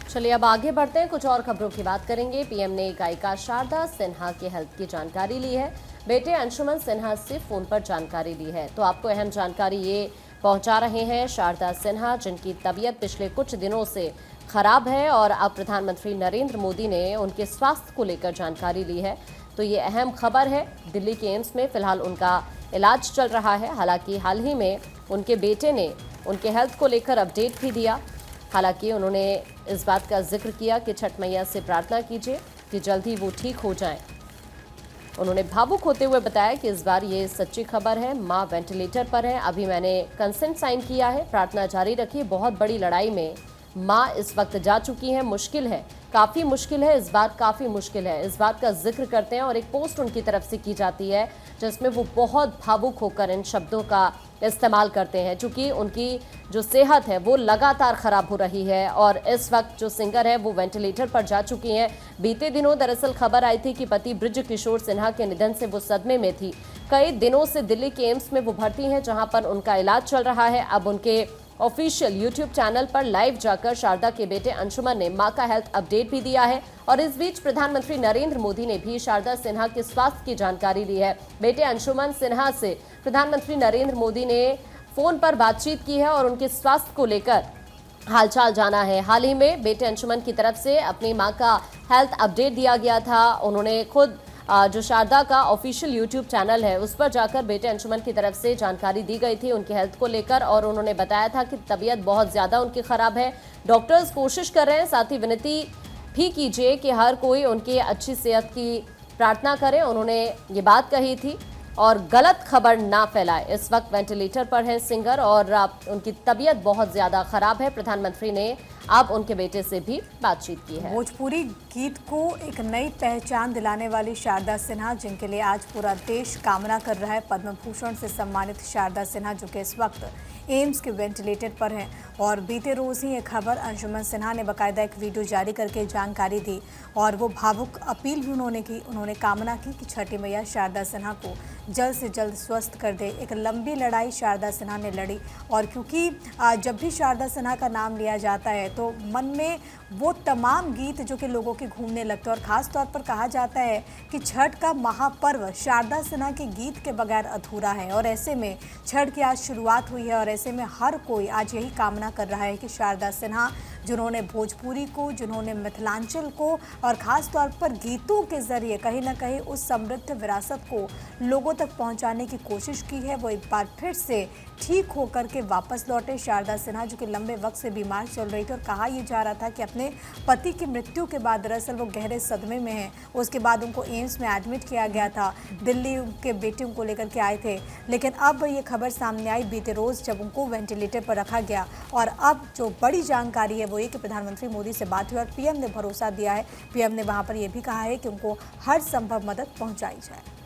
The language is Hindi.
चलिए अब आगे बढ़ते हैं, कुछ और खबरों की बात करेंगे। पीएम ने गायिका शारदा सिन्हा के हेल्थ की जानकारी ली है। बेटे अंशुमन सिन्हा से फोन पर जानकारी ली है, तो आपको अहम जानकारी ये पहुंचा रहे हैं। शारदा सिन्हा, जिनकी तबीयत पिछले कुछ दिनों से खराब है और अब प्रधानमंत्री नरेंद्र मोदी ने उनके स्वास्थ्य को लेकर जानकारी ली है, तो ये अहम खबर है। दिल्ली के एम्स में फिलहाल उनका इलाज चल रहा है। हालांकि हाल ही में उनके बेटे ने उनके हेल्थ को लेकर अपडेट भी दिया। हालांकि उन्होंने इस बात का जिक्र किया कि छठ मैया से प्रार्थना कीजिए कि जल्द ही वो ठीक हो जाएं। उन्होंने भावुक होते हुए बताया कि इस बार ये सच्ची खबर है, मां वेंटिलेटर पर है, अभी मैंने कंसेंट साइन किया है, प्रार्थना जारी रखिए। बहुत बड़ी लड़ाई में मां इस वक्त जा चुकी हैं, मुश्किल है, काफ़ी मुश्किल है, इस बात काफ़ी मुश्किल है, इस बात का जिक्र करते हैं। और एक पोस्ट उनकी तरफ से की जाती है जिसमें वो बहुत भावुक होकर इन शब्दों का इस्तेमाल करते हैं, चूँकि उनकी जो सेहत है वो लगातार ख़राब हो रही है और इस वक्त जो सिंगर है वो वेंटिलेटर पर जा चुकी हैं। बीते दिनों दरअसल खबर आई थी कि पति बृज किशोर सिन्हा के निधन से वो सदमे में थी। कई दिनों से दिल्ली के एम्स में वो भर्ती हैं, जहां पर उनका इलाज चल रहा है। अब उनके ऑफिशियल यूट्यूब चैनल पर लाइव जाकर शारदा के बेटे अंशुमन ने मां का हेल्थ अपडेट भी दिया है। और इस बीच प्रधानमंत्री नरेंद्र मोदी ने भी शारदा सिन्हा के स्वास्थ्य की जानकारी ली है। बेटे अंशुमन सिन्हा से प्रधानमंत्री नरेंद्र मोदी ने फोन पर बातचीत की है और उनके स्वास्थ्य को लेकर हालचाल जाना है। हाल ही में बेटे अंशुमन की तरफ से अपनी मां का हेल्थ अपडेट दिया गया था। उन्होंने खुद जो शारदा का ऑफिशियल यूट्यूब चैनल है उस पर जाकर बेटे अंशुमन की तरफ से जानकारी दी गई थी उनकी हेल्थ को लेकर, और उन्होंने बताया था कि तबीयत बहुत ज़्यादा उनकी ख़राब है। डॉक्टर्स कोशिश कर रहे हैं, साथ ही विनती भी कीजिए कि हर कोई उनकी अच्छी सेहत की प्रार्थना करे। उन्होंने ये बात कही थी और गलत खबर ना फैलाए। इस वक्त वेंटिलेटर पर हैं सिंगर और उनकी तबीयत बहुत ज़्यादा ख़राब है। प्रधानमंत्री ने अब उनके बेटे से भी बातचीत की है। भोजपुरी गीत को एक नई पहचान दिलाने वाली शारदा सिन्हा, जिनके लिए आज पूरा देश कामना कर रहा है। पद्म भूषण से सम्मानित शारदा सिन्हा, जो कि इस वक्त एम्स के वेंटिलेटर पर हैं, और बीते रोज़ ही ये खबर अंशुमन सिन्हा ने बाकायदा एक वीडियो जारी करके जानकारी दी और वो भावुक अपील भी उन्होंने की। उन्होंने कामना की कि छठी मैया शारदा सिन्हा को जल्द से जल्द स्वस्थ कर दे। एक लंबी लड़ाई शारदा सिन्हा ने लड़ी, और क्योंकि जब भी शारदा सिन्हा का नाम लिया जाता है तो मन में वो तमाम गीत जो कि लोगों के घूमने लगते हैं। और ख़ास तौर पर कहा जाता है कि छठ का महापर्व शारदा सिन्हा के गीत के बगैर अधूरा है, और ऐसे में छठ की आज शुरुआत हुई है और ऐसे में हर कोई आज यही कामना कर रहा है कि शारदा सिन्हा, जिन्होंने भोजपुरी को, जिन्होंने मिथिलांचल को और ख़ास तौर पर गीतों के ज़रिए कहीं ना कहीं उस समृद्ध विरासत को लोगों तक पहुंचाने की कोशिश की है, वो एक बार फिर से ठीक होकर के वापस लौटे। शारदा सिन्हा, जो कि लंबे वक्त से बीमार चल रही थी और कहा यह जा रहा था कि अपने पति की मृत्यु के बाद दरअसल वो गहरे सदमे में हैं। उसके बाद उनको एम्स में एडमिट किया गया था, दिल्ली उनके बेटे को लेकर के आए थे, लेकिन अब ये खबर सामने आई बीते रोज़ जब उनको वेंटिलेटर पर रखा गया। और अब जो बड़ी जानकारी है वो ये कि प्रधानमंत्री मोदी से बात हुई और पीएम ने भरोसा दिया है। पीएम ने वहाँ पर यह भी कहा है कि उनको हर संभव मदद पहुँचाई जाए।